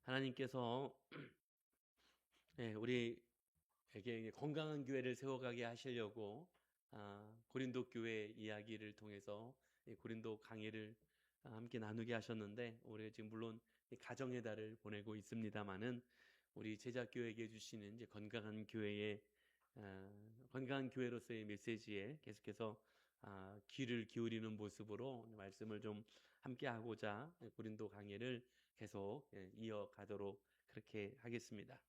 하나님께서 우리에게 건강한 교회를 세워가게 하시려고 고린도 교회 이야기를 통해서 고린도 강해를 함께 나누게 하셨는데, 우리가 지금 물론 가정의 달을 보내고 있습니다만은 우리 제자교회에게 주시는 이제 건강한 교회로서의 메시지에 계속해서 귀를 기울이는 모습으로 말씀을 좀 함께 하고자 고린도 강해를 계속 이어가도록 그렇게 하겠습니다.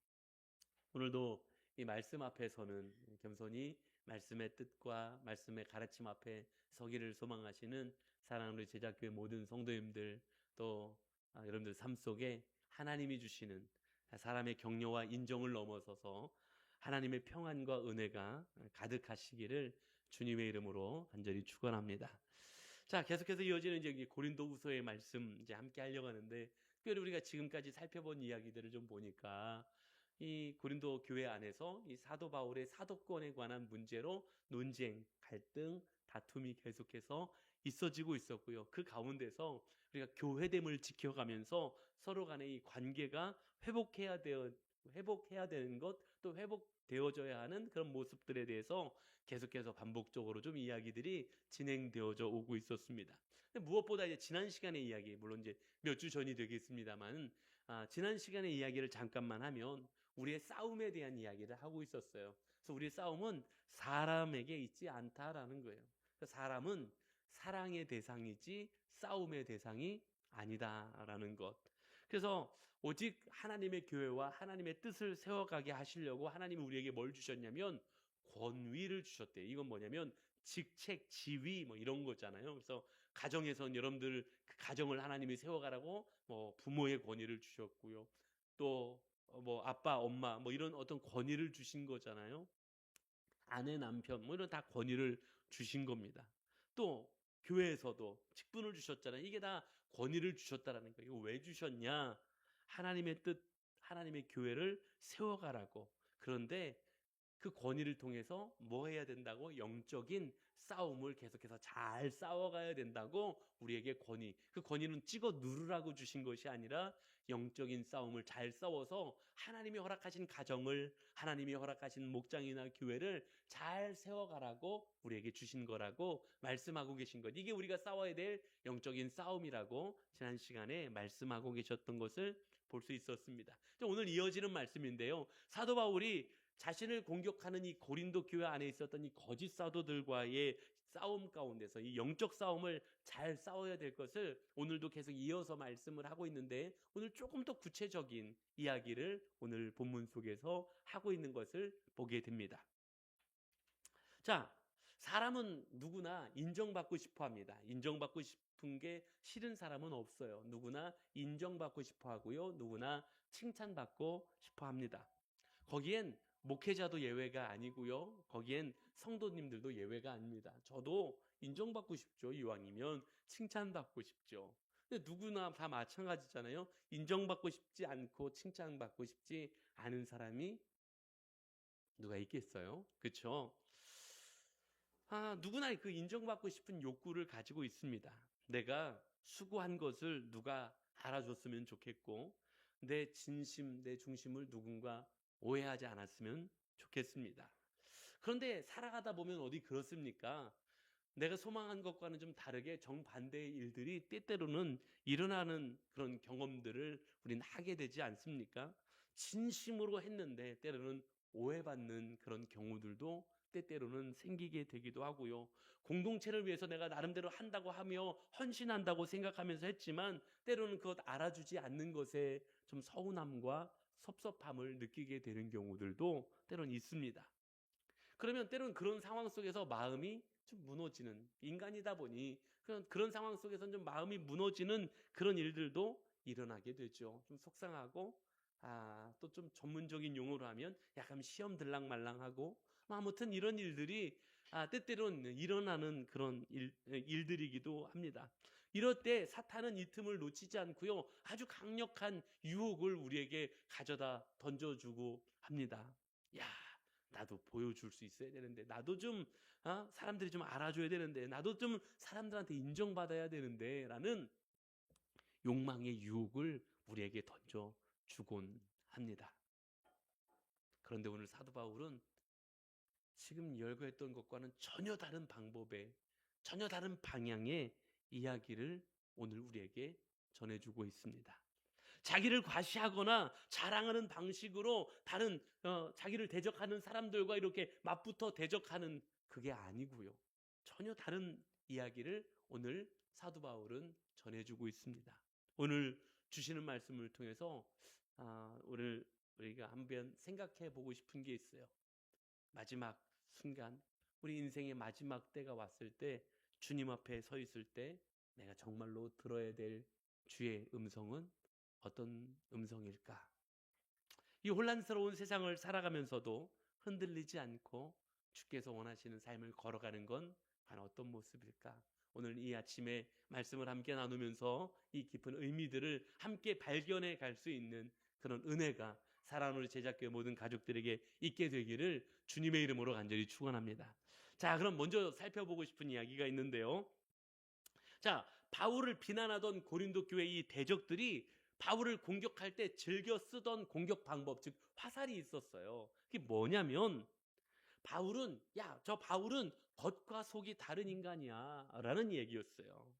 오늘도 이 말씀 앞에서는 겸손히 말씀의 뜻과 말씀의 가르침 앞에 서기를 소망하시는 사랑하는 우리 제자교회 모든 성도님들, 또 여러분들 삶 속에 하나님이 주시는 사람의 격려와 인정을 넘어서서 하나님의 평안과 은혜가 가득하시기를 주님의 이름으로 간절히 축원합니다. 자, 계속해서 이어지는 이제 고린도후서의 말씀 이제 함께 하려고 하는데, 특별히 우리가 지금까지 살펴본 이야기들을 좀 보니까 이 고린도 교회 안에서 이 사도 바울의 사도권에 관한 문제로 논쟁, 갈등, 다툼이 계속해서 있어지고 있었고요. 그 가운데서 우리가 교회됨을 지켜가면서 서로 간의 이 관계가 회복해야 되는 것, 또 회복되어져야 하는 그런 모습들에 대해서 계속해서 반복적으로 좀 이야기들이 진행되어져 오고 있었습니다. 무엇보다 이제 지난 시간의 이야기, 물론 이제 몇 주 전이 되겠습니다만, 지난 시간의 이야기를 잠깐만 하면 우리의 싸움에 대한 이야기를 하고 있었어요. 그래서 우리의 싸움은 사람에게 있지 않다라는 거예요. 사람은 사랑의 대상이지 싸움의 대상이 아니다라는 것. 그래서 오직 하나님의 교회와 하나님의 뜻을 세워가게 하시려고 하나님이 우리에게 뭘 주셨냐면 권위를 주셨대요. 이건 뭐냐면 직책, 지위 뭐 이런 거잖아요. 그래서 가정에선 여러분들 그 가정을 하나님이 세워가라고 뭐 부모의 권위를 주셨고요. 또 뭐 아빠, 엄마 뭐 이런 어떤 권위를 주신 거잖아요. 아내, 남편 뭐 이런 다 권위를 주신 겁니다. 또 교회에서도 직분을 주셨잖아요. 이게 다 권위를 주셨다라는 거예요. 이거 왜 주셨냐? 하나님의 뜻, 하나님의 교회를 세워가라고. 그런데 그 권위를 통해서 뭐 해야 된다고? 영적인 싸움을 계속해서 잘 싸워가야 된다고 우리에게 그 권위는 찍어 누르라고 주신 것이 아니라 영적인 싸움을 잘 싸워서 하나님이 허락하신 가정을, 하나님이 허락하신 목장이나 교회를 잘 세워가라고 우리에게 주신 거라고 말씀하고 계신 것. 이게 우리가 싸워야 될 영적인 싸움이라고 지난 시간에 말씀하고 계셨던 것을 볼 수 있었습니다. 오늘 이어지는 말씀인데요. 사도 바울이 자신을 공격하는 이 고린도 교회 안에 있었던 이 거짓 사도들과의 싸움 가운데서 이 영적 싸움을 잘 싸워야 될 것을 오늘도 계속 이어서 말씀을 하고 있는데, 오늘 조금 더 구체적인 이야기를 오늘 본문 속에서 하고 있는 것을 보게 됩니다. 자, 사람은 누구나 인정받고 싶어 합니다. 인정받고 싶은 게 싫은 사람은 없어요. 누구나 인정받고 싶어 하고요. 누구나 칭찬받고 싶어 합니다. 거기엔 목회자도 예외가 아니고요. 거기엔 성도님들도 예외가 아닙니다. 저도 인정받고 싶죠. 이왕이면 칭찬받고 싶죠. 근데 누구나 다 마찬가지잖아요. 인정받고 싶지 않고 칭찬받고 싶지 않은 사람이 누가 있겠어요? 그렇죠? 누구나 그 인정받고 싶은 욕구를 가지고 있습니다. 내가 수고한 것을 누가 알아줬으면 좋겠고, 내 진심, 내 중심을 누군가 오해하지 않았으면 좋겠습니다. 그런데 살아가다 보면 어디 그렇습니까? 내가 소망한 것과는 좀 다르게 정반대의 일들이 때때로는 일어나는 그런 경험들을 우리는 하게 되지 않습니까? 진심으로 했는데 때로는 오해받는 그런 경우들도 때때로는 생기게 되기도 하고요. 공동체를 위해서 내가 나름대로 한다고 하며 헌신한다고 생각하면서 했지만 때로는 그것 알아주지 않는 것에 좀 서운함과 섭섭함을 느끼게 되는 경우들도 때로는 있습니다. 그러면 때로는 그런 상황 속에서 마음이 좀 무너지는, 인간이다 보니 그런 상황 속에서는 좀 마음이 무너지는 그런 일들도 일어나게 되죠. 좀 속상하고, 또 좀 전문적인 용어로 하면 약간 시험 들랑말랑하고, 아무튼 이런 일들이 때때로는 일어나는 그런 일들이기도 합니다. 이럴 때 사탄은 이 틈을 놓치지 않고요, 아주 강력한 유혹을 우리에게 가져다 던져주고 합니다. 야, 나도 보여줄 수 있어야 되는데, 나도 좀 사람들이 좀 알아줘야 되는데, 나도 좀 사람들한테 인정받아야 되는데 라는 욕망의 유혹을 우리에게 던져 주곤 합니다. 그런데 오늘 사도 바울은 지금 열거했던 것과는 전혀 다른 방법의, 전혀 다른 방향의 이야기를 오늘 우리에게 전해주고 있습니다. 자기를 과시하거나 자랑하는 방식으로 다른 자기를 대적하는 사람들과 이렇게 맞붙어 대적하는 그게 아니고요. 전혀 다른 이야기를 오늘 사도 바울은 전해주고 있습니다. 오늘 주시는 말씀을 통해서 오늘 우리가 한번 생각해 보고 싶은 게 있어요. 마지막 순간, 우리 인생의 마지막 때가 왔을 때, 주님 앞에 서 있을 때 내가 정말로 들어야 될 주의 음성은 어떤 음성일까? 이 혼란스러운 세상을 살아가면서도 흔들리지 않고 주께서 원하시는 삶을 걸어가는 건 과연 어떤 모습일까? 오늘 이 아침에 말씀을 함께 나누면서 이 깊은 의미들을 함께 발견해 갈 수 있는 그런 은혜가 사랑하는 우리 제작교회 모든 가족들에게 있게 되기를 주님의 이름으로 간절히 축원합니다. 자, 그럼 먼저 살펴보고 싶은 이야기가 있는데요. 자, 바울을 비난하던 고린도 교회 이 대적들이 바울을 공격할 때 즐겨 쓰던 공격 방법, 즉 화살이 있었어요. 그게 뭐냐면 저 바울은 겉과 속이 다른 인간이야 라는 얘기였어요.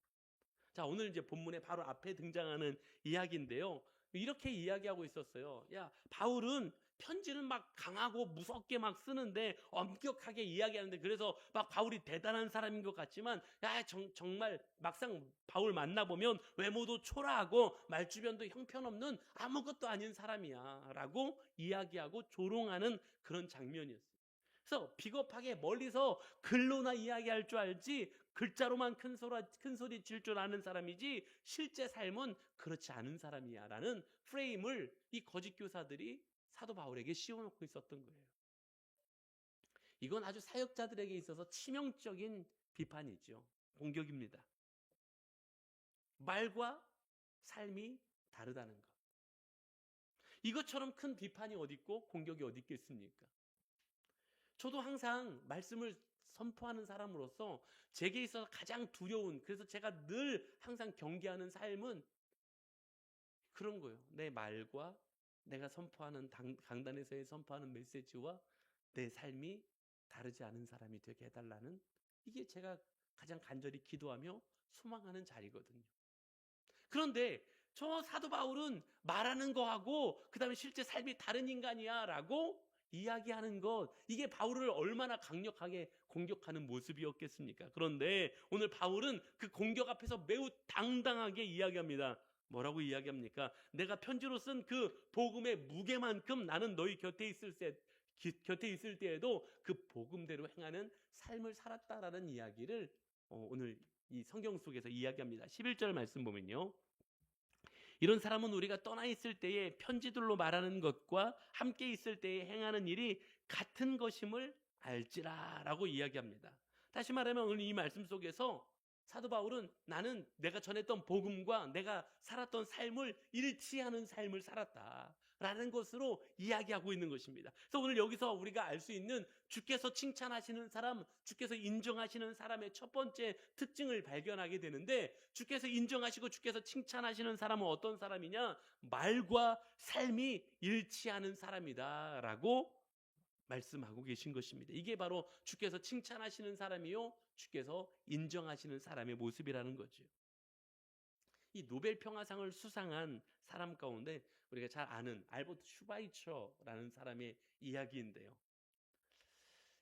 자, 오늘 이제 본문의 바로 앞에 등장하는 이야기인데요. 이렇게 이야기하고 있었어요. 야, 바울은 편지를 막 강하고 무섭게 막 쓰는데 엄격하게 이야기하는데, 그래서 막 바울이 대단한 사람인 것 같지만, 야, 정말 막상 바울 만나보면 외모도 초라하고 말주변도 형편없는 아무것도 아닌 사람이야 라고 이야기하고 조롱하는 그런 장면이었어요. 그래서 비겁하게 멀리서 글로나 이야기할 줄 알지 글자로만 큰 소리 칠 줄 아는 사람이지 실제 삶은 그렇지 않은 사람이야 라는 프레임을 이 거짓 교사들이 사도 바울에게 씌워놓고 있었던 거예요. 이건 아주 사역자들에게 있어서 치명적인 비판이죠. 공격입니다. 말과 삶이 다르다는 것. 이것처럼 큰 비판이 어디 있고 공격이 어디 있겠습니까? 저도 항상 말씀을 선포하는 사람으로서 제게 있어서 가장 두려운, 그래서 제가 늘 항상 경계하는 삶은 그런 거예요. 내 말과 내가 선포하는 강단에서의 선포하는 메시지와 내 삶이 다르지 않은 사람이 되게 해달라는, 이게 제가 가장 간절히 기도하며 소망하는 자리거든요. 그런데 저 사도 바울은 말하는 거하고 그 다음에 실제 삶이 다른 인간이야 라고 이야기하는 것, 이게 바울을 얼마나 강력하게 공격하는 모습이었겠습니까? 그런데 오늘 바울은 그 공격 앞에서 매우 당당하게 이야기합니다. 뭐라고 이야기합니까? 내가 편지로 쓴 그 복음의 무게만큼 나는 너희 곁에 있을 때에도 그 복음대로 행하는 삶을 살았다라는 이야기를 오늘 이 성경 속에서 이야기합니다. 11절 말씀 보면요. 이런 사람은 우리가 떠나 있을 때에 편지들로 말하는 것과 함께 있을 때에 행하는 일이 같은 것임을 알지라 라고 이야기합니다. 다시 말하면 오늘 이 말씀 속에서 사도 바울은 나는 내가 전했던 복음과 내가 살았던 삶을 일치하는 삶을 살았다 라는 것으로 이야기하고 있는 것입니다. 그래서 오늘 여기서 우리가 알 수 있는 주께서 칭찬하시는 사람, 주께서 인정하시는 사람의 첫 번째 특징을 발견하게 되는데, 주께서 인정하시고 주께서 칭찬하시는 사람은 어떤 사람이냐? 말과 삶이 일치하는 사람이다 라고 말씀하고 계신 것입니다. 이게 바로 주께서 칭찬하시는 사람이요, 주께서 인정하시는 사람의 모습이라는 거죠. 이 노벨 평화상을 수상한 사람 가운데 우리가 잘 아는 알버트 슈바이처라는 사람의 이야기인데요.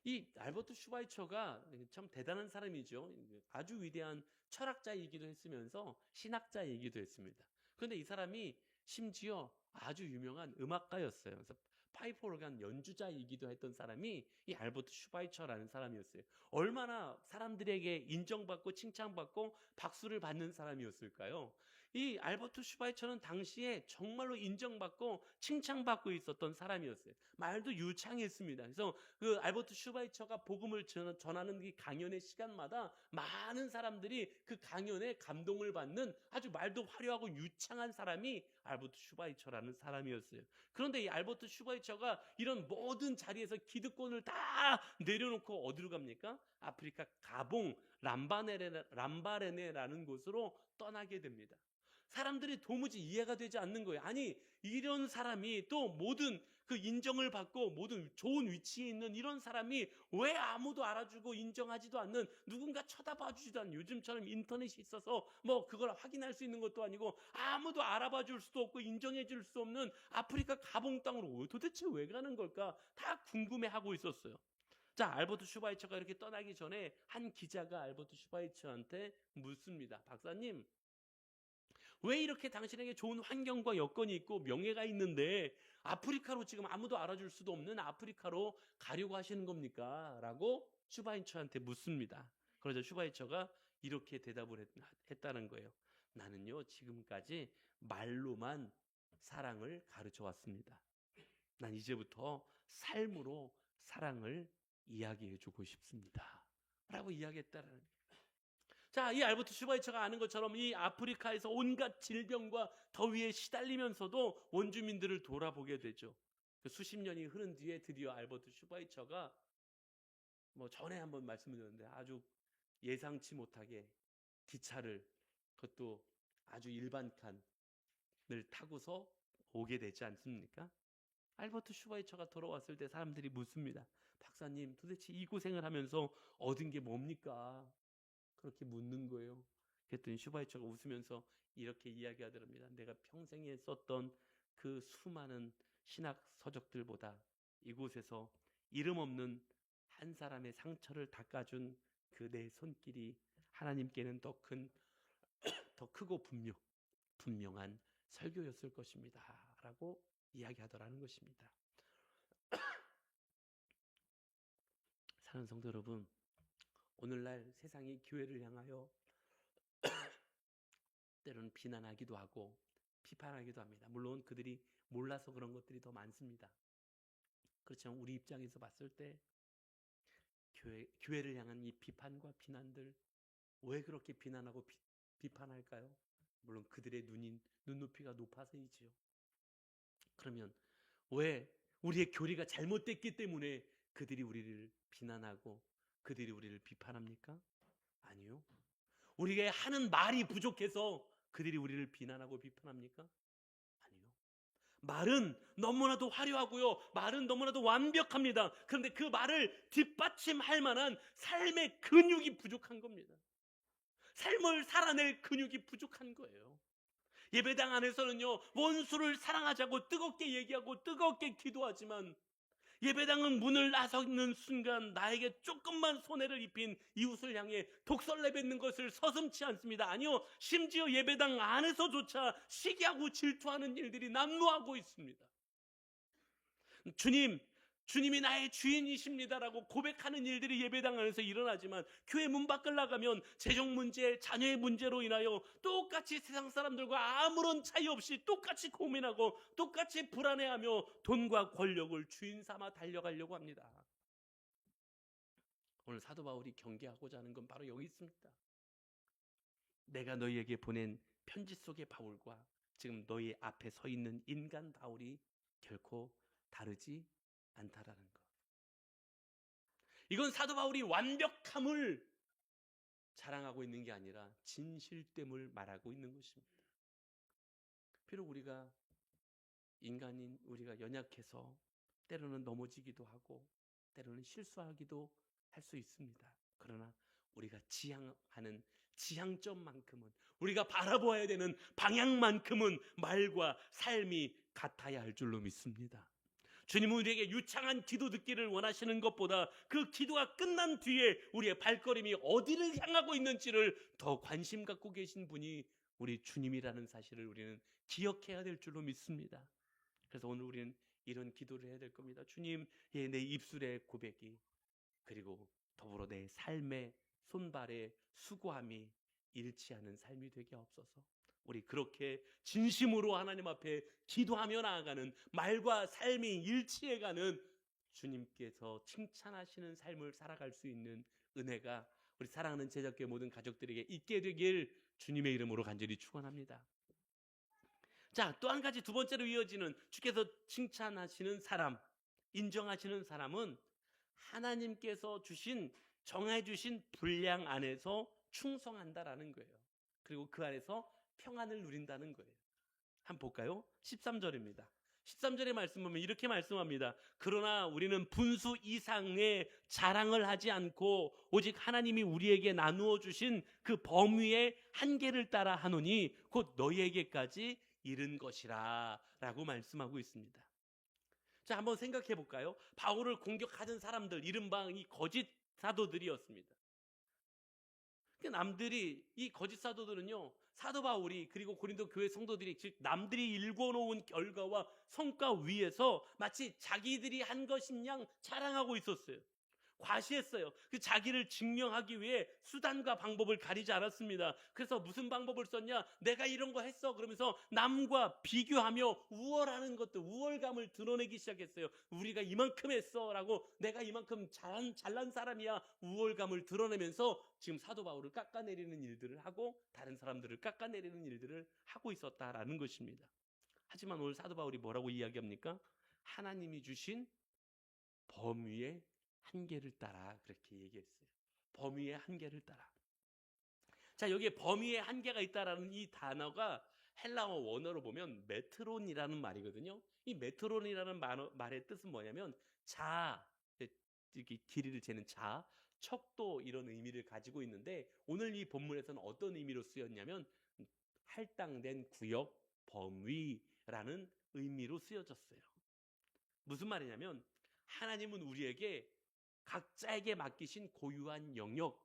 이 알버트 슈바이처가 참 대단한 사람이죠. 아주 위대한 철학자이기도 했으면서 신학자이기도 했습니다. 그런데 이 사람이 심지어 아주 유명한 음악가였어요. 그래서 파이프 오르간 연주자이기도 했던 사람이 이 알버트 슈바이처라는 사람이었어요. 얼마나 사람들에게 인정받고 칭찬받고 박수를 받는 사람이었을까요? 이 알버트 슈바이처는 당시에 정말로 인정받고 칭찬받고 있었던 사람이었어요. 말도 유창했습니다. 그래서 그 알버트 슈바이처가 복음을 전하는 이 강연의 시간마다 많은 사람들이 그 강연에 감동을 받는 아주 말도 화려하고 유창한 사람이 알버트 슈바이처라는 사람이었어요. 그런데 이 알버트 슈바이처가 이런 모든 자리에서 기득권을 다 내려놓고 어디로 갑니까? 아프리카 가봉 람바레네라는 곳으로 떠나게 됩니다. 사람들이 도무지 이해가 되지 않는 거예요. 아니, 이런 사람이 또 모든 그 인정을 받고 모든 좋은 위치에 있는 이런 사람이 왜 아무도 알아주고 인정하지도 않는, 누군가 쳐다봐 주지도 않는, 요즘처럼 인터넷이 있어서 뭐 그걸 확인할 수 있는 것도 아니고 아무도 알아봐 줄 수도 없고 인정해 줄 수 없는 아프리카 가봉 땅으로 도대체 왜 가는 걸까? 다 궁금해하고 있었어요. 자, 알버트 슈바이처가 이렇게 떠나기 전에 한 기자가 알버트 슈바이처한테 묻습니다. 박사님, 왜 이렇게 당신에게 좋은 환경과 여건이 있고 명예가 있는데 아프리카로, 지금 아무도 알아줄 수도 없는 아프리카로 가려고 하시는 겁니까? 라고 슈바이처한테 묻습니다. 그러자 슈바이처가 이렇게 대답을 했다는 거예요. 나는요, 지금까지 말로만 사랑을 가르쳐 왔습니다. 난 이제부터 삶으로 사랑을 이야기해 주고 싶습니다. 라고 이야기했다는 거예요. 자, 이 알버트 슈바이처가 아는 것처럼 이 아프리카에서 온갖 질병과 더위에 시달리면서도 원주민들을 돌아보게 되죠. 수십 년이 흐른 뒤에 드디어 알버트 슈바이처가, 뭐 전에 한번 말씀드렸는데, 아주 예상치 못하게 기차를, 그것도 아주 일반 칸을 타고서 오게 되지 않습니까? 알버트 슈바이처가 돌아왔을 때 사람들이 묻습니다. 박사님, 도대체 이 고생을 하면서 얻은 게 뭡니까? 그렇게 묻는 거예요. 그랬더니 슈바이처가 웃으면서 이렇게 이야기하더랍니다. 내가 평생에 썼던 그 수많은 신학 서적들보다 이곳에서 이름 없는 한 사람의 상처를 닦아준 그 내 손길이 하나님께는 더 크고 분명한 설교였을 것입니다. 라고 이야기하더라는 것입니다. 사랑하는 성도 여러분, 오늘날 세상이 교회를 향하여 때로는 비난하기도 하고 비판하기도 합니다. 물론 그들이 몰라서 그런 것들이 더 많습니다. 그렇지만 우리 입장에서 봤을 때 교회를 향한 이 비판과 비난들, 왜 그렇게 비난하고 비판할까요? 물론 그들의 눈높이가 높아서이지요. 그러면 왜 우리의 교리가 잘못됐기 때문에 그들이 우리를 비난하고 그들이 우리를 비판합니까? 아니요. 우리가 하는 말이 부족해서 그들이 우리를 비난하고 비판합니까? 아니요. 말은 너무나도 화려하고요. 말은 너무나도 완벽합니다. 그런데 그 말을 뒷받침할 만한 삶의 근육이 부족한 겁니다. 삶을 살아낼 근육이 부족한 거예요. 예배당 안에서는요, 원수를 사랑하자고 뜨겁게 얘기하고 뜨겁게 기도하지만 예배당은 문을 나서는 순간 나에게 조금만 손해를 입힌 이웃을 향해 독설 내뱉는 것을 서슴지 않습니다. 아니요, 심지어 예배당 안에서조차 시기하고 질투하는 일들이 난무하고 있습니다. 주님이 나의 주인이십니다라고 고백하는 일들이 예배당 안에서 일어나지만 교회 문 밖을 나가면 재정 문제, 자녀의 문제로 인하여 똑같이 세상 사람들과 아무런 차이 없이 똑같이 고민하고 똑같이 불안해하며 돈과 권력을 주인 삼아 달려가려고 합니다. 오늘 사도 바울이 경계하고자 하는 건 바로 여기 있습니다. 내가 너희에게 보낸 편지 속의 바울과 지금 너희 앞에 서 있는 인간 바울이 결코 다르지 않다라는 것. 이건 사도 바울이 완벽함을 자랑하고 있는 게 아니라 진실됨을 말하고 있는 것입니다. 비록 우리가 인간인 우리가 연약해서 때로는 넘어지기도 하고 때로는 실수하기도 할 수 있습니다. 그러나 우리가 지향하는 지향점만큼은, 우리가 바라보아야 되는 방향만큼은 말과 삶이 같아야 할 줄로 믿습니다. 주님은 우리에게 유창한 기도 듣기를 원하시는 것보다 그 기도가 끝난 뒤에 우리의 발걸음이 어디를 향하고 있는지를 더 관심 갖고 계신 분이 우리 주님이라는 사실을 우리는 기억해야 될 줄로 믿습니다. 그래서 오늘 우리는 이런 기도를 해야 될 겁니다. 주님, 내 입술의 고백이, 그리고 더불어 내 삶의 손발의 수고함이 일치하는 삶이 되게 하옵소서. 우리 그렇게 진심으로 하나님 앞에 기도하며 나아가는, 말과 삶이 일치해가는 주님께서 칭찬하시는 삶을 살아갈 수 있는 은혜가 우리 사랑하는 제자교회 모든 가족들에게 있게 되길 주님의 이름으로 간절히 축원합니다. 자, 또 한 가지, 두 번째로 이어지는 주께서 칭찬하시는 사람, 인정하시는 사람은 하나님께서 정해 주신 분량 안에서 충성한다라는 거예요. 그리고 그 안에서 평안을 누린다는 거예요. 한번 볼까요? 13절입니다. 13절의 말씀 보면 이렇게 말씀합니다. 그러나 우리는 분수 이상의 자랑을 하지 않고 오직 하나님이 우리에게 나누어 주신 그 범위의 한계를 따라 하노니 곧 너희에게까지 이른 것이라 라고 말씀하고 있습니다. 자, 한번 생각해 볼까요? 바울을 공격하던 사람들, 이른바 이 거짓 사도들이었습니다. 남들이, 이 거짓 사도들은요, 사도 바울이 그리고 고린도 교회 성도들이, 즉 남들이 읽어놓은 결과와 성과 위에서 마치 자기들이 한 것인 양 자랑하고 있었어요. 과시했어요. 그 자기를 증명하기 위해 수단과 방법을 가리지 않았습니다. 그래서 무슨 방법을 썼냐? 내가 이런 거 했어. 그러면서 남과 비교하며 우월하는 것도, 우월감을 드러내기 시작했어요. 우리가 이만큼 했어 라고, 내가 이만큼 잘난 사람이야, 우월감을 드러내면서 지금 사도 바울을 깎아내리는 일들을 하고 다른 사람들을 깎아내리는 일들을 하고 있었다라는 것입니다. 하지만 오늘 사도 바울이 뭐라고 이야기합니까? 하나님이 주신 범위의 한계를 따라, 그렇게 얘기했어요. 범위의 한계를 따라. 자, 여기에 범위의 한계가 있다라는 이 단어가 헬라어 원어로 보면 메트론이라는 말이거든요. 이 메트론이라는 말의 뜻은 뭐냐면 자, 이렇게 길이를 재는 자, 척도, 이런 의미를 가지고 있는데, 오늘 이 본문에서는 어떤 의미로 쓰였냐면 할당된 구역, 범위라는 의미로 쓰여졌어요. 무슨 말이냐면 하나님은 우리에게 각자에게 맡기신 고유한 영역,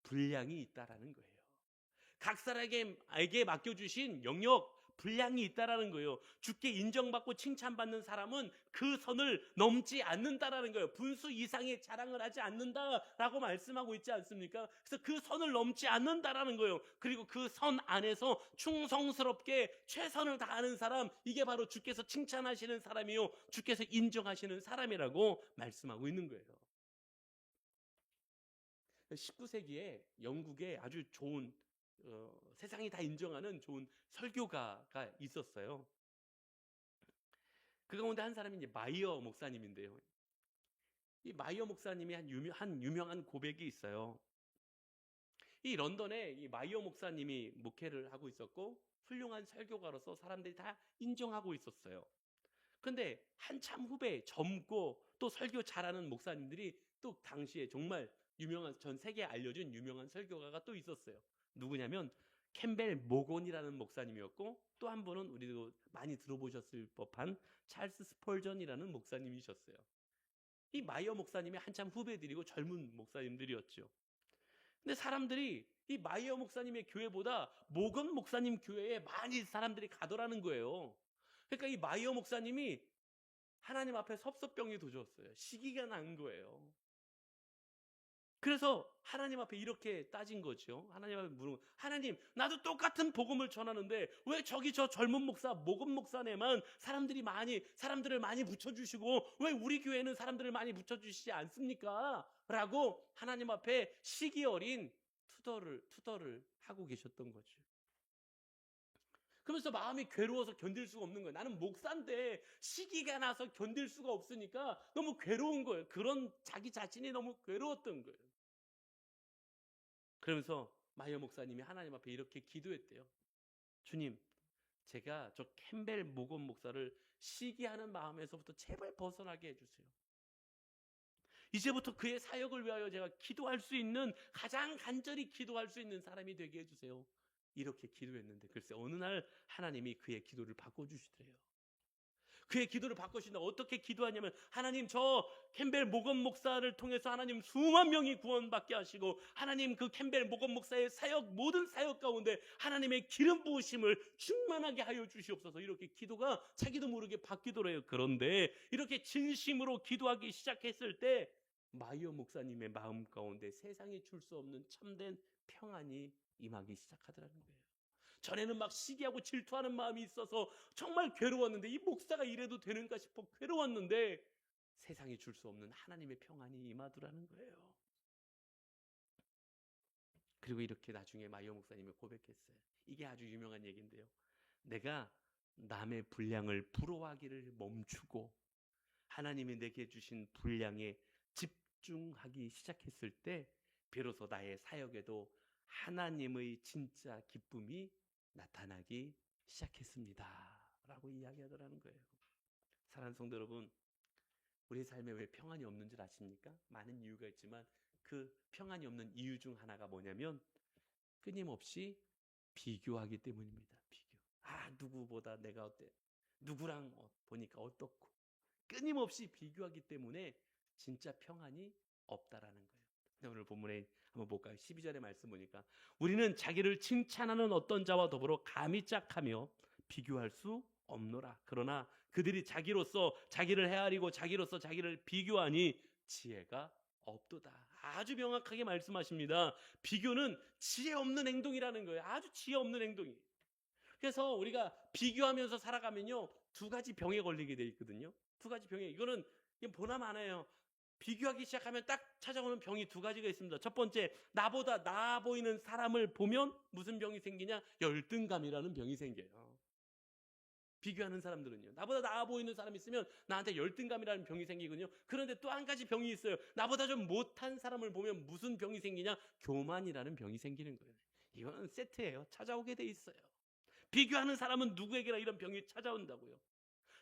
분량이 있다라는 거예요. 각 사람에게 맡겨주신 영역, 분량이 있다라는 거예요. 주께 인정받고 칭찬받는 사람은 그 선을 넘지 않는다라는 거예요. 분수 이상의 자랑을 하지 않는다라고 말씀하고 있지 않습니까? 그래서 그 선을 넘지 않는다라는 거예요. 그리고 그 선 안에서 충성스럽게 최선을 다하는 사람, 이게 바로 주께서 칭찬하시는 사람이요, 주께서 인정하시는 사람이라고 말씀하고 있는 거예요. 19세기에 영국에 아주 좋은, 세상이 다 인정하는 좋은 설교가가 있었어요. 그 가운데 한 사람이 이제 마이어 목사님인데요. 이 마이어 목사님이 한 유명한 고백이 있어요. 이 런던에 이 마이어 목사님이 목회를 하고 있었고 훌륭한 설교가로서 사람들이 다 인정하고 있었어요. 근데 한참 후배, 젊고 또 설교 잘하는 목사님들이 또 당시에 정말 유명한, 전 세계에 알려진 유명한 설교가가 또 있었어요. 누구냐면 캠벨 모건이라는 목사님이었고, 또 한 분은 우리도 많이 들어보셨을 법한 찰스 스펄전이라는 목사님이셨어요. 이 마이어 목사님이 한참 후배들이고 젊은 목사님들이었죠. 근데 사람들이 이 마이어 목사님의 교회보다 모건 목사님 교회에 많이 사람들이 가더라는 거예요. 그러니까 이 마이어 목사님이 하나님 앞에 섭섭병이 도졌어요. 시기가 난 거예요. 그래서 하나님 앞에 이렇게 따진 거죠. 하나님 앞에 물은, 하나님, 나도 똑같은 복음을 전하는데 왜 저기 저 젊은 목사, 모건 목사네만 사람들을 많이 붙여주시고 왜 우리 교회는 사람들을 많이 붙여주시지 않습니까? 라고 하나님 앞에 시기 어린 투덜을 하고 계셨던 거죠. 그러면서 마음이 괴로워서 견딜 수가 없는 거예요. 나는 목사인데 시기가 나서 견딜 수가 없으니까 너무 괴로운 거예요. 그런 자기 자신이 너무 괴로웠던 거예요. 그러면서 마이어 목사님이 하나님 앞에 이렇게 기도했대요. 주님, 제가 저 캠벨 모건 목사를 시기하는 마음에서부터 제발 벗어나게 해주세요. 이제부터 그의 사역을 위하여 제가 기도할 수 있는, 가장 간절히 기도할 수 있는 사람이 되게 해주세요. 이렇게 기도했는데 글쎄 어느 날 하나님이 그의 기도를 바꿔주시더래요. 그의 기도를 바꾸신다. 어떻게 기도하냐면, 하나님, 저 캠벨 모건 목사를 통해서 하나님 수만 명이 구원받게 하시고, 하나님 그 캠벨 모건 목사의 사역, 모든 사역 가운데 하나님의 기름 부으심을 충만하게 하여 주시옵소서. 이렇게 기도가 자기도 모르게 바뀌더래요. 그런데 이렇게 진심으로 기도하기 시작했을 때 마이어 목사님의 마음 가운데 세상이 줄 수 없는 참된 평안이 임하기 시작하더라는 거예요. 전에는 막 시기하고 질투하는 마음이 있어서 정말 괴로웠는데, 이 목사가 이래도 되는가 싶어 괴로웠는데 세상이 줄 수 없는 하나님의 평안이 임하더라는 거예요. 그리고 이렇게 나중에 마이어 목사님이 고백했어요. 이게 아주 유명한 얘기인데요. 내가 남의 분량을 부러워하기를 멈추고 하나님이 내게 주신 분량에 집중하기 시작했을 때 비로소 나의 사역에도 하나님의 진짜 기쁨이 나타나기 시작했습니다. 라고 이야기하더라는 거예요. 사랑하는 성도 여러분, 우리 삶에 왜 평안이 없는 줄 아십니까? 많은 이유가 있지만 그 평안이 없는 이유 중 하나가 뭐냐면 끊임없이 비교하기 때문입니다. 비교. 누구보다 내가 어때? 누구랑 보니까 어떻고. 끊임없이 비교하기 때문에 진짜 평안이 없다라는 거예요. 오늘 본문에 한번 볼까요? 12절의 말씀 보니까 우리는 자기를 칭찬하는 어떤 자와 더불어 감히 짝하며 비교할 수 없노라. 그러나 그들이 자기로서 자기를 헤아리고 자기로서 자기를 비교하니 지혜가 없도다. 아주 명확하게 말씀하십니다. 비교는 지혜 없는 행동이라는 거예요. 아주 지혜 없는 행동이. 그래서 우리가 비교하면서 살아가면요, 두 가지 병에 걸리게 돼 있거든요. 두 가지 병에. 이거는 보나마나요. 비교하기 시작하면 딱 찾아오는 병이 두 가지가 있습니다. 첫 번째, 나보다 나아 보이는 사람을 보면 무슨 병이 생기냐? 열등감이라는 병이 생겨요. 비교하는 사람들은요. 나보다 나아 보이는 사람이 있으면 나한테 열등감이라는 병이 생기거든요. 그런데 또 한 가지 병이 있어요. 나보다 좀 못한 사람을 보면 무슨 병이 생기냐? 교만이라는 병이 생기는 거예요. 이거는 세트예요. 찾아오게 돼 있어요. 비교하는 사람은 누구에게나 이런 병이 찾아온다고요.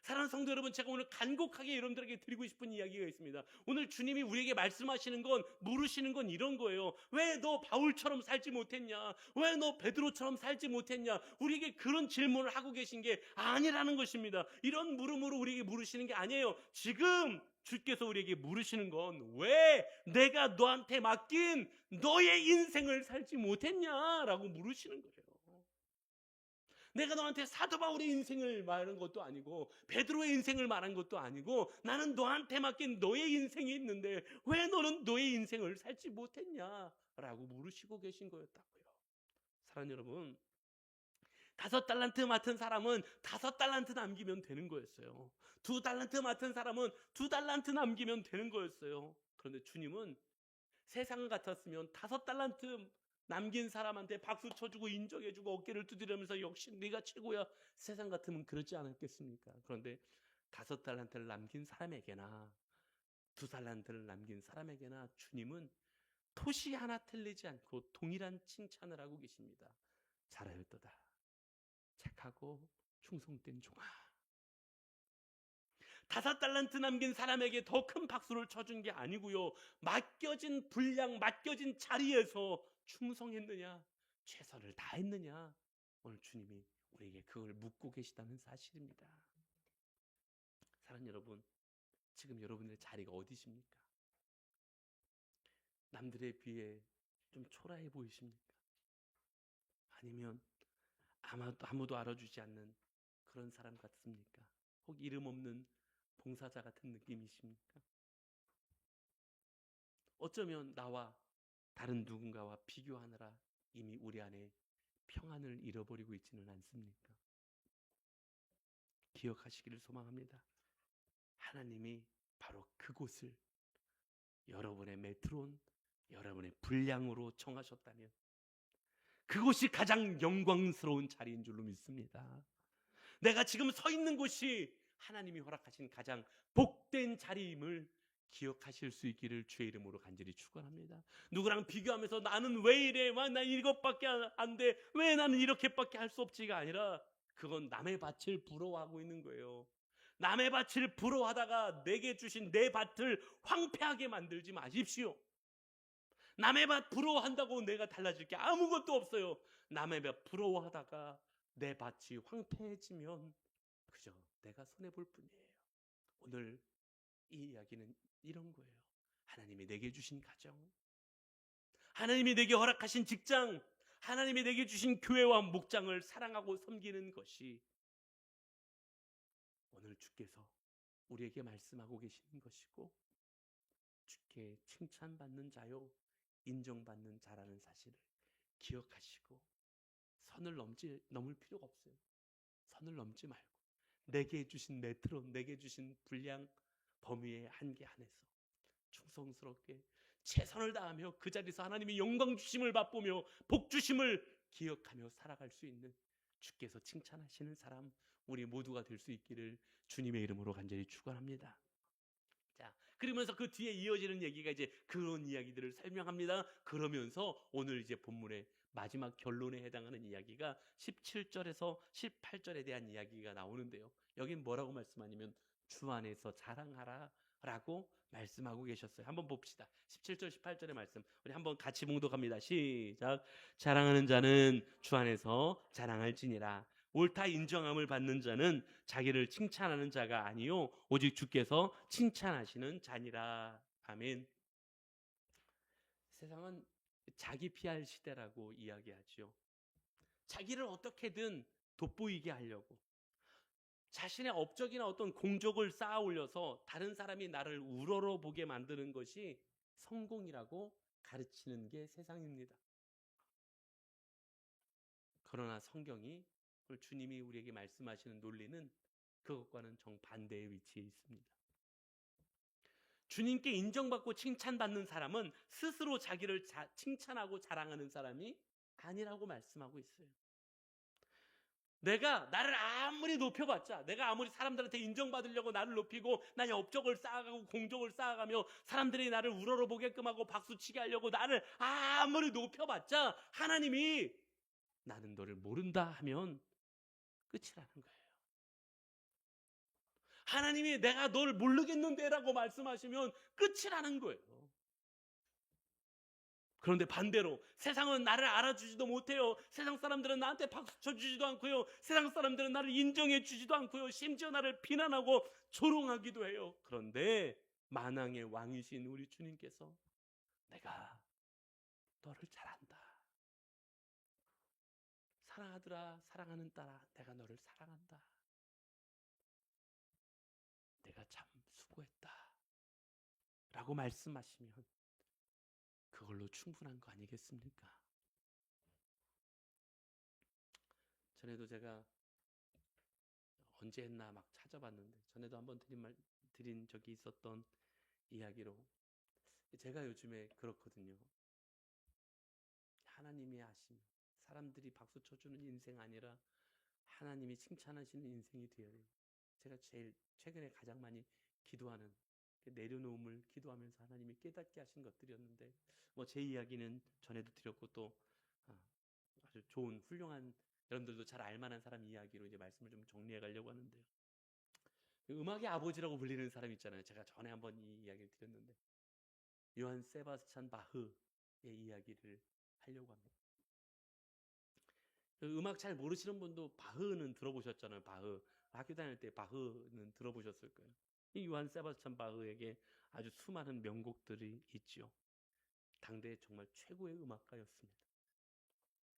사랑하는 성도 여러분, 제가 오늘 간곡하게 여러분들에게 드리고 싶은 이야기가 있습니다. 오늘 주님이 우리에게 말씀하시는 건, 물으시는 건 이런 거예요. 왜 너 바울처럼 살지 못했냐? 왜 너 베드로처럼 살지 못했냐? 우리에게 그런 질문을 하고 계신 게 아니라는 것입니다. 이런 물음으로 우리에게 물으시는 게 아니에요. 지금 주께서 우리에게 물으시는 건 왜 내가 너한테 맡긴 너의 인생을 살지 못했냐라고 물으시는 거예요. 내가 너한테 사도 바울의 인생을 말한 것도 아니고 베드로의 인생을 말한 것도 아니고 나는 너한테 맡긴 너의 인생이 있는데 왜 너는 너의 인생을 살지 못했냐라고 물으시고 계신 거였다고요. 사랑하는 여러분, 5달란트 맡은 사람은 5달란트 남기면 되는 거였어요. 2달란트 맡은 사람은 2달란트 남기면 되는 거였어요. 그런데 주님은 세상 같았으면 5달란트 남긴 사람한테 박수 쳐주고 인정해주고 어깨를 두드리면서 역시 네가 최고야. 세상 같으면 그러지 않았겠습니까? 그런데 5달란트를 남긴 사람에게나 2달란트를 남긴 사람에게나 주님은 토시 하나 틀리지 않고 동일한 칭찬을 하고 계십니다. 잘하였도다. 착하고 충성된 종아. 5달란트 남긴 사람에게 더 큰 박수를 쳐준 게 아니고요. 맡겨진 분량, 맡겨진 자리에서 충성했느냐, 최선을 다했느냐, 오늘 주님이 우리에게 그걸 묻고 계시다는 사실입니다. 사랑하는 여러분, 지금 여러분의 자리가 어디십니까? 남들에 비해 좀 초라해 보이십니까? 아니면 아무도 알아주지 않는 그런 사람 같습니까? 혹 이름 없는 봉사자 같은 느낌이십니까? 어쩌면 나와 다른 누군가와 비교하느라 이미 우리 안에 평안을 잃어버리고 있지는 않습니까? 기억하시기를 소망합니다. 하나님이 바로 그곳을 여러분의 메트론, 여러분의 분량으로 정하셨다면 그곳이 가장 영광스러운 자리인 줄로 믿습니다. 내가 지금 서 있는 곳이 하나님이 허락하신 가장 복된 자리임을 기억하실 수 있기를 주의 이름으로 간절히 축원합니다. 누구랑 비교하면서 나는 왜 이래? 난 이것밖에 안 돼. 왜 나는 이렇게밖에 할 수 없지가 아니라 그건 남의 밭을 부러워하고 있는 거예요. 남의 밭을 부러워하다가 내게 주신 내 밭을 황폐하게 만들지 마십시오. 남의 밭 부러워한다고 내가 달라질 게 아무것도 없어요. 남의 밭 부러워하다가 내 밭이 황폐해지면 그저 내가 손해볼 뿐이에요. 오늘 이 이야기는 이런 거예요. 하나님이 내게 주신 가정, 하나님이 내게 허락하신 직장, 하나님이 내게 주신 교회와 목장을 사랑하고 섬기는 것이 오늘 주께서 우리에게 말씀하고 계시는 것이고 주께 칭찬받는 자요 인정받는 자라는 사실을 기억하시고 선을 넘을 필요가 없어요. 선을 넘지 말고 내게 주신 메트론, 내게 주신 분량 범위의 한계 안에서 충성스럽게 최선을 다하며 그 자리에서 하나님의 영광 주심을 맛보며 복 주심을 기억하며 살아갈 수 있는 주께서 칭찬하시는 사람 우리 모두가 될 수 있기를 주님의 이름으로 간절히 축원합니다. 자, 그러면서 그 뒤에 이어지는 얘기가 이제 그런 이야기들을 설명합니다. 그러면서 오늘 이제 본문의 마지막 결론에 해당하는 이야기가 17절에서 18절에 대한 이야기가 나오는데요. 여긴 뭐라고 말씀하냐면 주 안에서 자랑하라 라고 말씀하고 계셨어요. 한번 봅시다. 17절 18절의 말씀 우리 한번 같이 봉독합니다. 시작. 자랑하는 자는 주 안에서 자랑할지니라. 옳다 인정함을 받는 자는 자기를 칭찬하는 자가 아니요 오직 주께서 칭찬하시는 자니라. 아멘. 세상은 자기 PR 시대라고 이야기하지요. 자기를 어떻게든 돋보이게 하려고 자신의 업적이나 어떤 공적을 쌓아 올려서 다른 사람이 나를 우러러보게 만드는 것이 성공이라고 가르치는 게 세상입니다. 그러나 성경이 주님이 우리에게 말씀하시는 논리는 그것과는 정반대의 위치에 있습니다. 주님께 인정받고 칭찬받는 사람은 스스로 자기를 칭찬하고 자랑하는 사람이 아니라고 말씀하고 있어요. 내가 나를 아무리 높여봤자, 내가 아무리 사람들한테 인정받으려고 나를 높이고 나의 업적을 쌓아가고 공적을 쌓아가며 사람들이 나를 우러러보게끔 하고 박수치게 하려고 나를 아무리 높여봤자 하나님이 나는 너를 모른다 하면 끝이라는 거예요. 하나님이 내가 너를 모르겠는데 라고 말씀하시면 끝이라는 거예요. 그런데 반대로 세상은 나를 알아주지도 못해요. 세상 사람들은 나한테 박수 쳐주지도 않고요. 세상 사람들은 나를 인정해 주지도 않고요. 심지어 나를 비난하고 조롱하기도 해요. 그런데 만왕의 왕이신 우리 주님께서 내가 너를 잘 안다. 사랑하더라 사랑하는 딸아 내가 너를 사랑한다. 내가 참 수고했다 라고 말씀하시면 그걸로 충분한 거 아니겠습니까? 전에도 제가 언제 했나 막 찾아봤는데 전에도 한번 드린 적이 있었던 이야기로 제가 요즘에 그렇거든요. 하나님이 하심 사람들이 박수 쳐주는 인생 아니라 하나님이 칭찬하시는 인생이 되어야 돼요. 제가 제일 최근에 가장 많이 기도하는 내려놓음을 기도하면서 하나님이 깨닫게 하신 것들이었는데 뭐 제 이야기는 전에도 드렸고 또 아주 좋은 훌륭한 여러분들도 잘 알만한 사람 이야기로 이제 말씀을 좀 정리해 가려고 하는데요. 음악의 아버지라고 불리는 사람 있잖아요. 제가 전에 한번 이 이야기를 드렸는데 요한 세바스찬 바흐의 이야기를 하려고 합니다. 음악 잘 모르시는 분도 바흐는 들어보셨잖아요. 바흐 학교 다닐 때 바흐는 들어보셨을 거예요. 이 요한 세바스찬 바흐에게 아주 수많은 명곡들이 있지요. 당대 정말 최고의 음악가였습니다.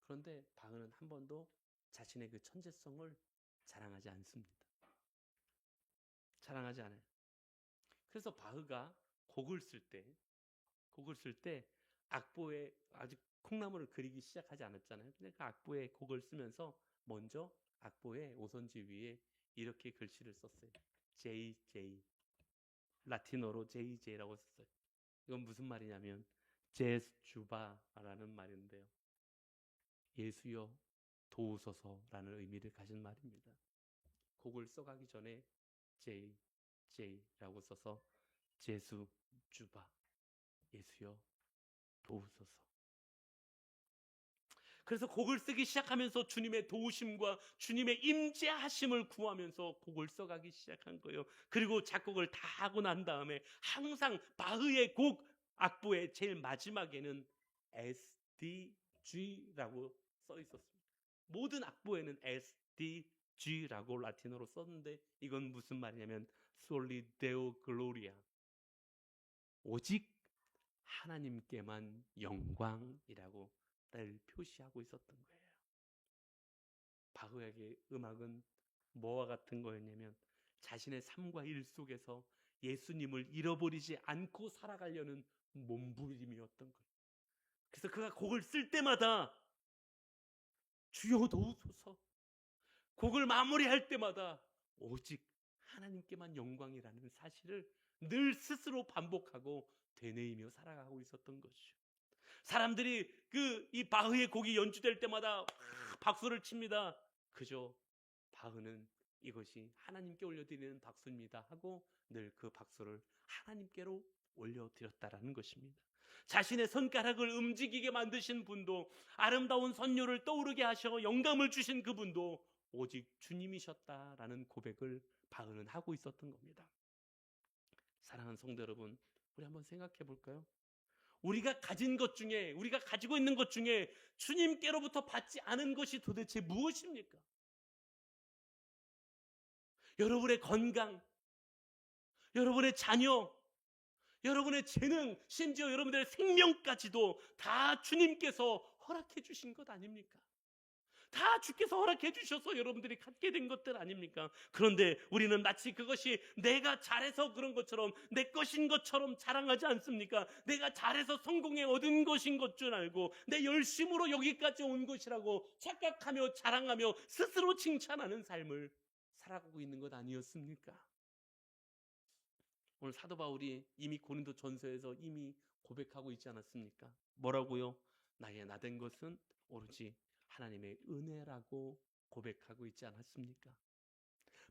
그런데 바흐는 한 번도 자신의 그 천재성을 자랑하지 않습니다. 자랑하지 않아요. 그래서 바흐가 곡을 쓸 때 악보에 아직 콩나물을 그리기 시작하지 않았잖아요. 근데 그 악보에 곡을 쓰면서 먼저 악보의 오선지 위에 이렇게 글씨를 썼어요. JJ 라틴어로 JJ라고 썼어요. 이건 무슨 말이냐면 제스 주바라는 말인데요. 예수여 도우소서라는 의미를 가진 말입니다. 곡을 써가기 전에 JJ라고 써서 제수 주바 예수여 도우소서. 그래서 곡을 쓰기 시작하면서 주님의 도우심과 주님의 임재하심을 구하면서 곡을 써가기 시작한 거예요. 그리고 작곡을 다 하고 난 다음에 항상 바흐의 곡 악보의 제일 마지막에는 SDG라고 써 있었습니다. 모든 악보에는 SDG라고 라틴어로 썼는데 이건 무슨 말이냐면 Soli Deo Gloria 오직 하나님께만 영광이라고 늘 표시하고 있었던 거예요. 바흐에게 음악은 뭐와 같은 거였냐면 자신의 삶과 일 속에서 예수님을 잃어버리지 않고 살아가려는 몸부림이었던 거예요. 그래서 그가 곡을 쓸 때마다 주여 도우소서, 곡을 마무리할 때마다 오직 하나님께만 영광이라는 사실을 늘 스스로 반복하고 되뇌이며 살아가고 있었던 것이죠. 사람들이 이 바흐의 곡이 연주될 때마다 박수를 칩니다. 그저 바흐는 이것이 하나님께 올려드리는 박수입니다 하고 늘 그 박수를 하나님께로 올려드렸다라는 것입니다. 자신의 손가락을 움직이게 만드신 분도, 아름다운 선율을 떠오르게 하셔 영감을 주신 그분도 오직 주님이셨다라는 고백을 바울은 하고 있었던 겁니다. 사랑하는 성도 여러분, 우리 한번 생각해 볼까요? 우리가 가진 것 중에, 우리가 가지고 있는 것 중에 주님께로부터 받지 않은 것이 도대체 무엇입니까? 여러분의 건강, 여러분의 자녀, 여러분의 재능, 심지어 여러분들의 생명까지도 다 주님께서 허락해 주신 것 아닙니까? 다 주께서 허락해 주셔서 여러분들이 갖게 된 것들 아닙니까? 그런데 우리는 마치 그것이 내가 잘해서 그런 것처럼, 내 것인 것처럼 자랑하지 않습니까? 내가 잘해서 성공해 얻은 것인 것 줄 알고 내 열심으로 여기까지 온 것이라고 착각하며 자랑하며 스스로 칭찬하는 삶을 살아가고 있는 것 아니었습니까? 오늘 사도 바울이 이미 고린도 전서에서 이미 고백하고 있지 않았습니까? 뭐라고요? 나의 나된 것은 오로지 하나님의 은혜라고 고백하고 있지 않았습니까?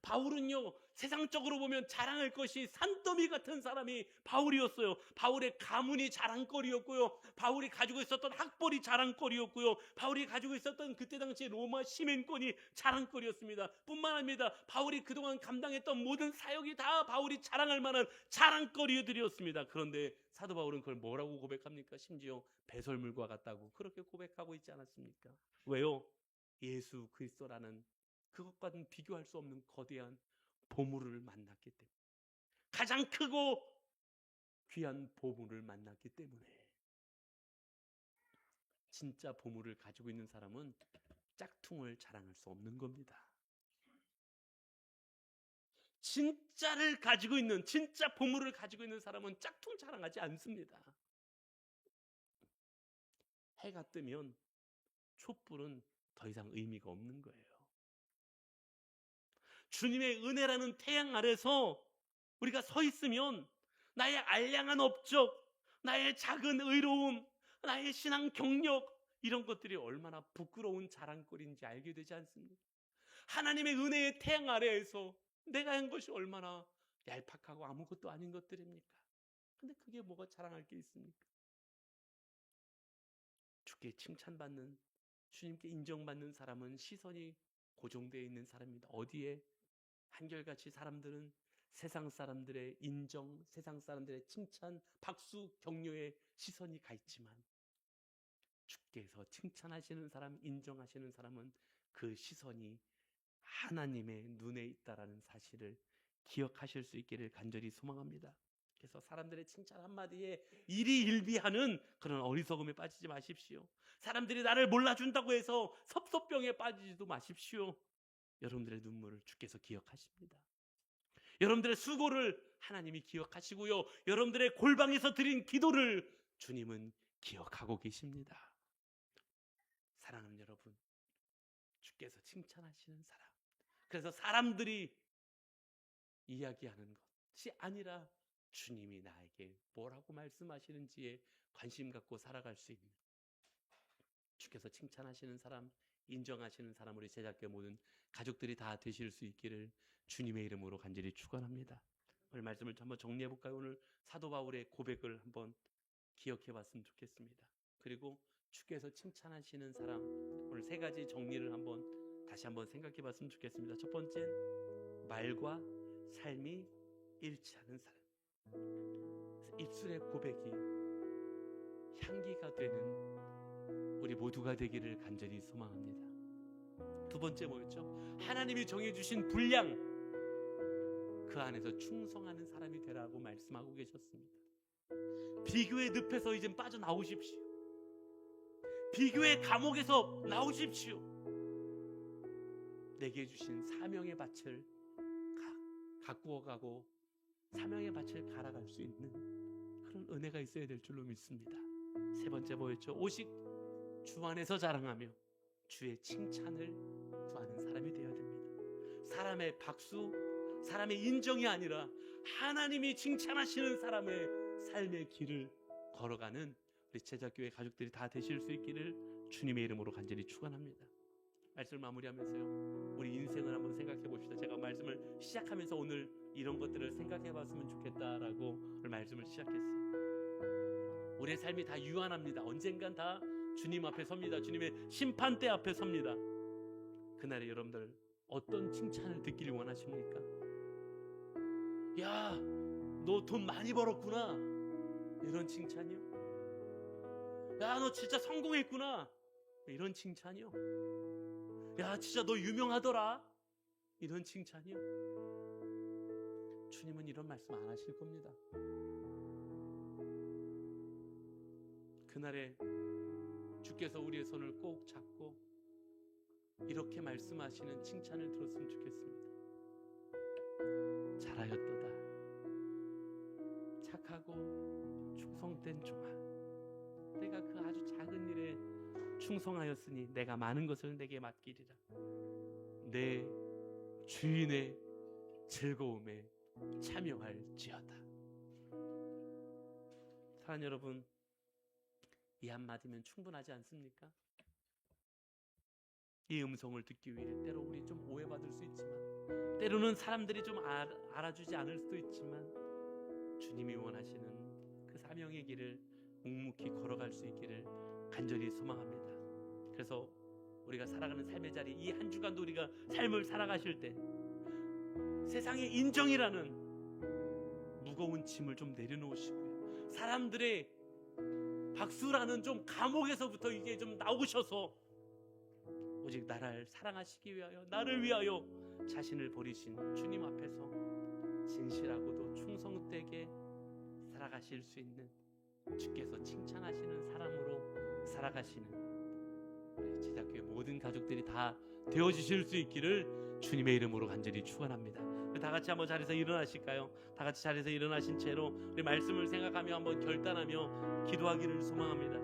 바울은요, 세상적으로 보면 자랑할 것이 산더미 같은 사람이 바울이었어요. 바울의 가문이 자랑거리였고요, 바울이 가지고 있었던 학벌이 자랑거리였고요, 바울이 가지고 있었던 그때 당시 로마 시민권이 자랑거리였습니다. 뿐만 아니라 바울이 그동안 감당했던 모든 사역이 다 바울이 자랑할 만한 자랑거리들이었습니다. 그런데 사도 바울은 그걸 뭐라고 고백합니까? 심지어 배설물과 같다고 그렇게 고백하고 있지 않았습니까? 왜요? 예수 그리스도라는 그것과는 비교할 수 없는 거대한 보물을 만났기 때문에, 가장 크고 귀한 보물을 만났기 때문에. 진짜 보물을 가지고 있는 사람은 짝퉁을 자랑할 수 없는 겁니다. 진짜를 가지고 있는, 진짜 보물을 가지고 있는 사람은 짝퉁 자랑하지 않습니다. 해가 뜨면 촛불은 더 이상 의미가 없는 거예요. 주님의 은혜라는 태양 아래서 우리가 서 있으면 나의 알량한 업적, 나의 작은 의로움, 나의 신앙 경력, 이런 것들이 얼마나 부끄러운 자랑거리인지 알게 되지 않습니까? 하나님의 은혜의 태양 아래에서 내가 한 것이 얼마나 얄팍하고 아무것도 아닌 것들입니까? 근데 그게 뭐가 자랑할 게 있습니까? 주께 칭찬받는, 주님께 인정받는 사람은 시선이 고정되어 있는 사람입니다. 어디에? 한결같이 사람들은 세상 사람들의 인정, 세상 사람들의 칭찬, 박수, 격려에 시선이 가 있지만 주께서 칭찬하시는 사람, 인정하시는 사람은 그 시선이 하나님의 눈에 있다라는 사실을 기억하실 수 있기를 간절히 소망합니다. 그래서 사람들의 칭찬 한마디에 일희일비하는 그런 어리석음에 빠지지 마십시오. 사람들이 나를 몰라준다고 해서 섭섭병에 빠지지도 마십시오. 여러분들의 눈물을 주께서 기억하십니다. 여러분들의 수고를 하나님이 기억하시고요, 여러분들의 골방에서 드린 기도를 주님은 기억하고 계십니다. 사랑하는 여러분, 주께서 칭찬하시는 사람, 그래서 사람들이 이야기하는 것이 아니라 주님이 나에게 뭐라고 말씀하시는지에 관심 갖고 살아갈 수 있는, 주께서 칭찬하시는 사람, 인정하시는 사람, 우리 제자교 모든 가족들이 다 되실 수 있기를 주님의 이름으로 간절히 축원합니다. 오늘 말씀을 한번 정리해 볼까요? 오늘 사도 바울의 고백을 한번 기억해 봤으면 좋겠습니다. 그리고 주께서 칭찬하시는 사람, 오늘 세 가지 정리를 한번 다시 한번 생각해 봤으면 좋겠습니다. 첫 번째, 말과 삶이 일치하는 사람. 입술의 고백이 향기가 되는 우리 모두가 되기를 간절히 소망합니다. 두 번째 뭐였죠? 하나님이 정해주신 분량, 그 안에서 충성하는 사람이 되라고 말씀하고 계셨습니다. 비교의 늪에서 이제 빠져나오십시오. 비교의 감옥에서 나오십시오. 내게 주신 사명의 밭을 가꾸어 가고 사명의 밭을 갈아갈 수 있는 그런 은혜가 있어야 될 줄로 믿습니다. 세 번째 뭐였죠? 오직 주 안에서 자랑하며 주의 칭찬을 구하는 사람이 되어야 됩니다. 사람의 박수, 사람의 인정이 아니라 하나님이 칭찬하시는 사람의 삶의 길을 걸어가는 우리 제자교회 가족들이 다 되실 수 있기를 주님의 이름으로 간절히 축원합니다. 말씀을 마무리하면서요, 우리 인생을 한번 생각해 봅시다. 제가 말씀을 시작하면서 오늘 이런 것들을 생각해 봤으면 좋겠다라고 오늘 말씀을 시작했어요. 우리의 삶이 다 유한합니다. 언젠간 다 주님 앞에 섭니다. 주님의 심판대 앞에 섭니다. 그날에 여러분들 어떤 칭찬을 듣기를 원하십니까? 야, 너 돈 많이 벌었구나, 이런 칭찬이요? 야, 너 진짜 성공했구나, 이런 칭찬이요? 야, 진짜 너 유명하더라, 이런 칭찬이요? 주님은 이런 말씀 안 하실 겁니다. 그날에 주께서 우리의 손을 꼭 잡고 이렇게 말씀하시는 칭찬을 들었으면 좋겠습니다. 잘하였도다, 착하고 충성된 종아, 내가 그 아주 작은 일에 충성하였으니 내가 많은 것을 내게 맡기리라. 내 주인의 즐거움에 참여할지어다. 사랑하는 여러분, 이 한마디면 충분하지 않습니까? 이 음성을 듣기 위해 때로 우리 좀 오해받을 수 있지만, 때로는 사람들이 좀 알아주지 않을 수도 있지만, 주님이 원하시는 그 사명의 길을 묵묵히 걸어갈 수 있기를 간절히 소망합니다. 그래서 우리가 살아가는 삶의 자리, 이 한 주간도 우리가 삶을 살아가실 때 세상의 인정이라는 무거운 짐을 좀 내려놓으시고요, 사람들의 박수라는 좀 감옥에서부터 이게 좀 나오셔서 오직 나를 사랑하시기 위하여, 나를 위하여 자신을 버리신 주님 앞에서 진실하고도 충성되게 살아가실 수 있는, 주께서 칭찬하시는 사람으로 살아가시는 우리 제자교회 모든 가족들이 다 되어주실 수 있기를 주님의 이름으로 간절히 축원합니다. 다 같이 한번 자리에서 일어나실까요? 다 같이 자리에서 일어나신 채로 우리 말씀을 생각하며 한번 결단하며 기도하기를 소망합니다.